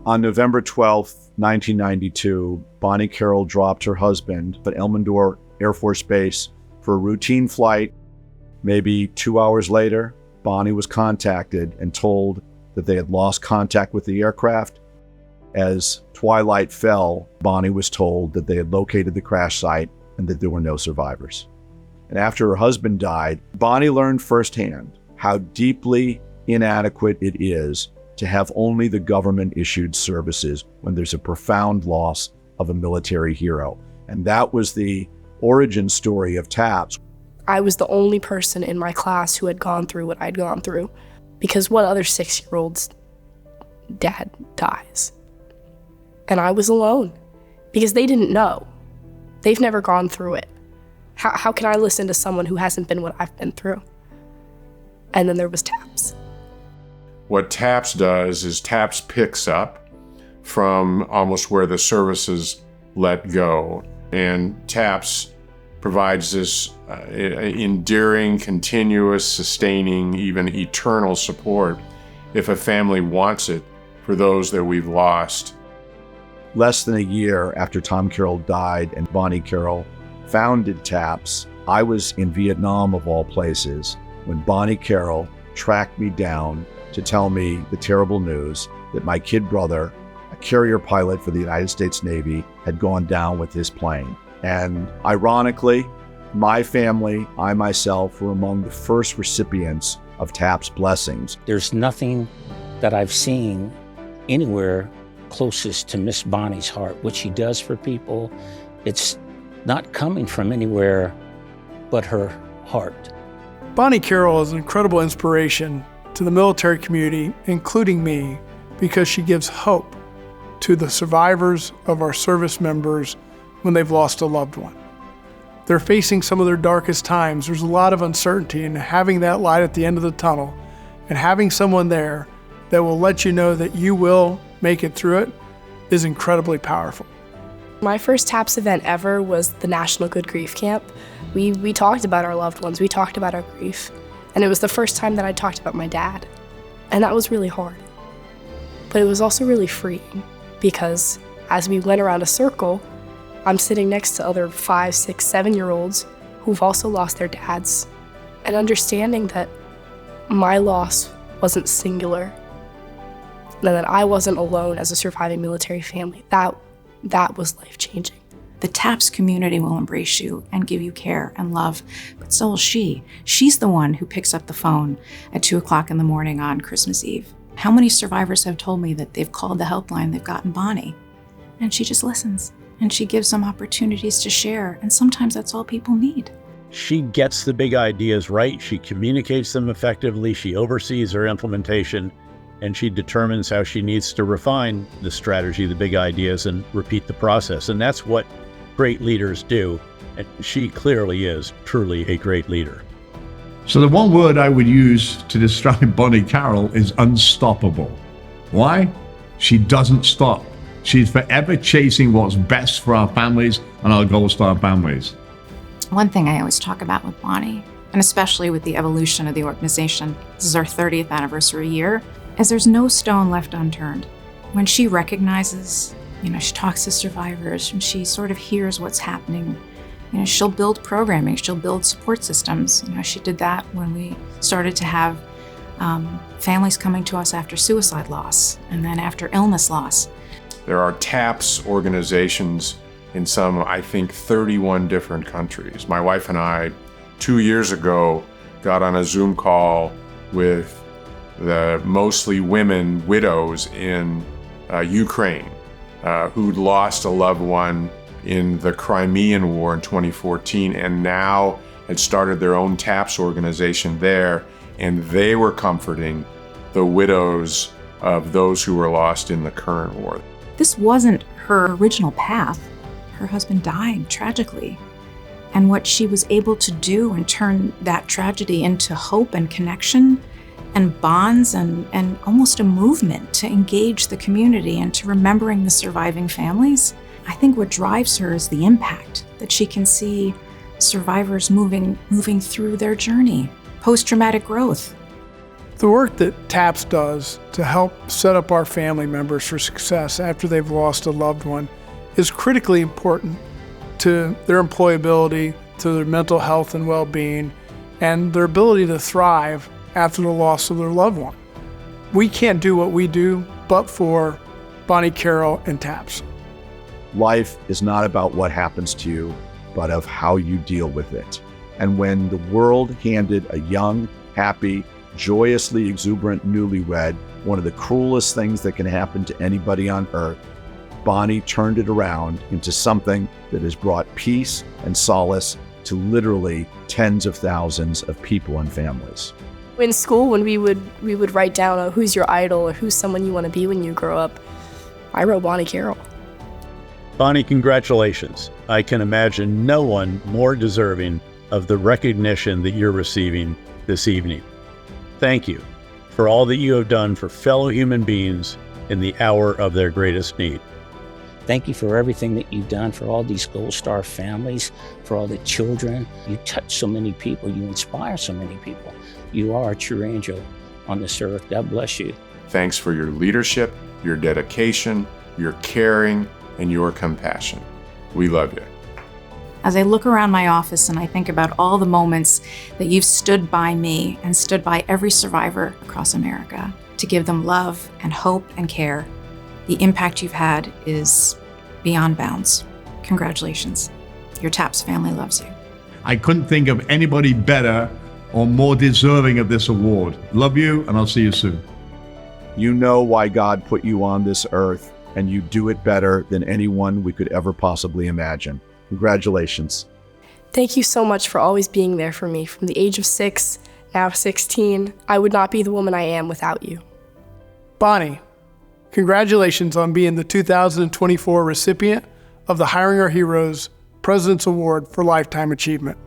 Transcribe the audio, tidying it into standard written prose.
On November 12th, 1992, Bonnie Carroll dropped her husband at Elmendorf Air Force Base for a routine flight. Maybe 2 hours later, Bonnie was contacted and told that they had lost contact with the aircraft. As twilight fell, Bonnie was told that they had located the crash site and that there were no survivors. And after her husband died, Bonnie learned firsthand how deeply inadequate it is to have only the government-issued services when there's a profound loss of a military hero. And that was the origin story of TAPS. I was the only person in my class who had gone through what I'd gone through, because what other 6-year-old's dad dies? And I was alone, because they didn't know. They've never gone through it. How can I listen to someone who hasn't been what I've been through? And then there was TAPS. What TAPS does is TAPS picks up from almost where the services let go. And TAPS provides this endearing, continuous, sustaining, even eternal support if a family wants it for those that we've lost. Less than a year after Tom Carroll died and Bonnie Carroll founded TAPS, I was in Vietnam, of all places, when Bonnie Carroll tracked me down to tell me the terrible news that my kid brother, a carrier pilot for the United States Navy, had gone down with his plane. And ironically, my family, I myself, were among the first recipients of TAPS blessings. There's nothing that I've seen anywhere closest to Miss Bonnie's heart. What she does for people, it's not coming from anywhere but her heart. Bonnie Carroll is an incredible inspiration to the military community, including me, because she gives hope to the survivors of our service members when they've lost a loved one. They're facing some of their darkest times. There's a lot of uncertainty, and having that light at the end of the tunnel and having someone there that will let you know that you will make it through it is incredibly powerful. My first TAPS event ever was the National Good Grief Camp. We talked about our loved ones, we talked about our grief. And it was the first time that I talked about my dad. And that was really hard. But it was also really freeing, because as we went around a circle, I'm sitting next to other 5, 6, 7-year-olds who've also lost their dads. And understanding that my loss wasn't singular, and that I wasn't alone as a surviving military family, that was life-changing. The TAPS community will embrace you and give you care and love, but so will she. She's the one who picks up the phone at 2 o'clock in the morning on Christmas Eve. How many survivors have told me that they've called the helpline, they've gotten Bonnie, and she just listens, and she gives them opportunities to share, and sometimes that's all people need. She gets the big ideas right, she communicates them effectively, she oversees their implementation, and she determines how she needs to refine the strategy, the big ideas, and repeat the process. And that's what great leaders do. And she clearly is truly a great leader. So the one word I would use to describe Bonnie Carroll is unstoppable. Why? She doesn't stop. She's forever chasing what's best for our families and our goals for our families. One thing I always talk about with Bonnie, and especially with the evolution of the organization, this is our 30th anniversary year, is there's no stone left unturned. When she recognizes, she talks to survivors and she sort of hears what's happening, she'll build programming, she'll build support systems. She did that when we started to have families coming to us after suicide loss and then after illness loss. There are TAPS organizations in some, I think, 31 different countries. My wife and I, 2 years ago, got on a Zoom call with the mostly women widows in Ukraine who'd lost a loved one in the Crimean War in 2014 and now had started their own TAPS organization there, and they were comforting the widows of those who were lost in the current war. This wasn't her original path. Her husband died tragically. And what she was able to do and turn that tragedy into hope and connection and bonds and almost a movement to engage the community and to remembering the surviving families. I think what drives her is the impact that she can see survivors moving through their journey, post-traumatic growth. The work that TAPS does to help set up our family members for success after they've lost a loved one is critically important to their employability, to their mental health and well-being, and their ability to thrive after the loss of their loved one. We can't do what we do but for Bonnie Carroll and TAPS. Life is not about what happens to you, but of how you deal with it. And when the world handed a young, happy, joyously exuberant newlywed one of the cruelest things that can happen to anybody on earth, Bonnie turned it around into something that has brought peace and solace to literally tens of thousands of people and families. In school, when we would write down, oh, who's your idol or who's someone you want to be when you grow up, I wrote Bonnie Carroll. Bonnie, congratulations. I can imagine no one more deserving of the recognition that you're receiving this evening. Thank you for all that you have done for fellow human beings in the hour of their greatest need. Thank you for everything that you've done for all these Gold Star families, for all the children. You touch so many people. You inspire so many people. You are a true angel on this earth. God bless you. Thanks for your leadership, your dedication, your caring, and your compassion. We love you. As I look around my office and I think about all the moments that you've stood by me and stood by every survivor across America to give them love and hope and care, the impact you've had is beyond bounds. Congratulations. Your TAPS family loves you. I couldn't think of anybody better or more deserving of this award. Love you, and I'll see you soon. You know why God put you on this earth, and you do it better than anyone we could ever possibly imagine. Congratulations. Thank you so much for always being there for me. From the age of 6, now 16, I would not be the woman I am without you. Bonnie, congratulations on being the 2024 recipient of the Hiring Our Heroes President's Award for Lifetime Achievement.